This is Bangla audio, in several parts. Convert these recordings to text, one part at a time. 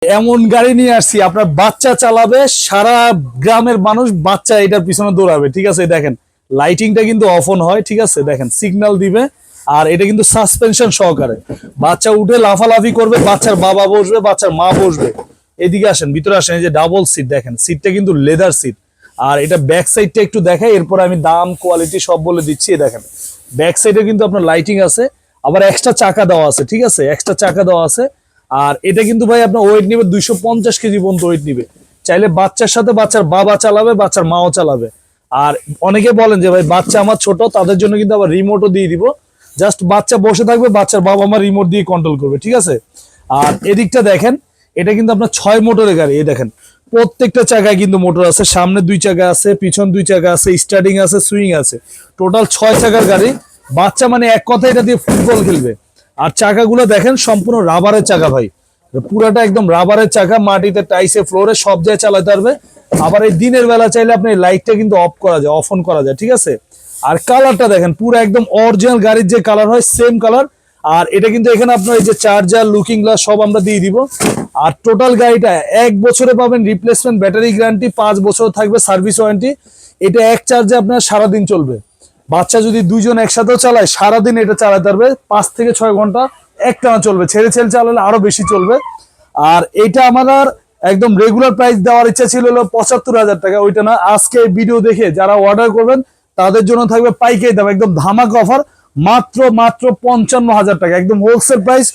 এমন গাড়ি নিয়ে আসছি আপনার বাচ্চা চালাবে, সারা গ্রামের মানুষ বাচ্চা এটার পিছনে দৌড়াবে। ঠিক আছে, দেখেন লাইটিংটা কিন্তু অফ অন হয়। ঠিক আছে, দেখেন সিগন্যাল দিবে। আর এটা কিন্তু সাসপেনশন সহকারে, বাচ্চা উঠে লাফালাফি করবে, বাচ্চার বাবা বসবে, বাচ্চার মা বসবে। এদিকে আসেন, ভিতরে আসেন। এই যে ডাবল সিট, দেখেন সিটটা কিন্তু লেদার সিট। আর এটা ব্যাক সাইডটা একটু দেখাই, এরপর আমি দাম কোয়ালিটি সব বলে দিচ্ছি। দেখেন ব্যাক সাইডে কিন্তু আপনার লাইটিং আছে, আবার এক্সট্রা চাকা দেওয়া আছে। ঠিক আছে, এক্সট্রা চাকা দেওয়া আছে। আর এটা কিন্তু ভাই আপনার ওয়েট নিবে 250 কেজি পর্যন্ত ওয়েট নিবে। চাইলে বাচ্চার সাথে বাচ্চার বাবা চালাবে, বাচ্চার মাও চালাবে। আর অনেকে বলেন যে ভাই বাচ্চা আমার ছোট, তাদের জন্য কিন্তু আবার রিমোটও দিয়ে দিব। জাস্ট বাচ্চা বসে থাকবে, বাচ্চার বাবা মা রিমোট দিয়ে কন্ট্রোল করবে। ঠিক আছে, আর এদিকটা দেখেন, এটা কিন্তু আপনার 6 মোটরের গাড়ি। এই দেখেন প্রত্যেকটা চাকায় কিন্তু মোটর আছে, সামনে 2 চাকা আছে, পিছন 2 চাকা আছে, স্টার্টিং আছে, সুইং আছে। টোটাল 6 চাকার গাড়ি। বাচ্চা মানে এক কথায় এটা দিয়ে ফুটবল খেলবে। আর চাকাগুলো দেখেন সম্পূর্ণ রাবারের চাকা ভাই, পুরাটা একদম রাবারের চাকা, মাটিতে টাইসে ফ্লোরে সব জায়গায় চালাতে পারবে। আবার এই দিনের বেলা চাইলে আপনি লাইটটা কিন্তু অফ করা যায়, অফ অন করা যায়। ঠিক আছে, আর কালারটা দেখেন পুরো একদম অরিজিনাল গাড়ির যে কালার হয় সেম কালার। আর এটা কিন্তু এখানে আপনার এই যে চার্জার, লুকিং গ্লাস সব আমরা দিয়ে দিব। আর টোটাল গাড়িটা 1 বছরে পাবেন রিপ্লেসমেন্ট ব্যাটারি গ্যারান্টি, 5 বছর থাকবে সার্ভিস ওয়ারেন্টি। এটা এক চার্জে আপনার সারাদিন চলবে। বাচ্চা যদি 2 জন একসাথেও চালায়, সারাদিন এটা চালাতে পারবে, 5 থেকে 6 ঘন্টা একটানা চলবে। ছেড়ে ছেড়ে চালালে আরো বেশি চলবে। আর এটা আমার একদম রেগুলার প্রাইস দেওয়ার ইচ্ছা ছিল হলো 75,000 টাকা, ওইটা না। আজকে ভিডিও দেখে যারা অর্ডার করবেন তাদের জন্য থাকবে পাইকারি দাম, একদম ধামাকা অফার, মাত্র 55,000 টাকা, একদম হোলসেল প্রাইস,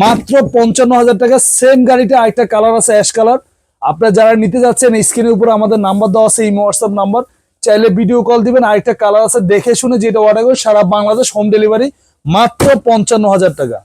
মাত্র 55,000 টাকা। সেম গাড়িটা আরেকটা কালার আছে, অ্যাশ কালার। আপনারা যারা নিতে যাচ্ছেন স্ক্রিনের উপরে আমাদের নাম্বার দেওয়া আছে, ইমো হোয়াটসঅ্যাপ নাম্বার, চাইলে ভিডিও কল দিবেন। আরেকটা কালার আছে, দেখে শুনে যেটা অর্ডার করবেন সারা বাংলাদেশ হোম ডেলিভারি, মাত্র 55,000 টাকা।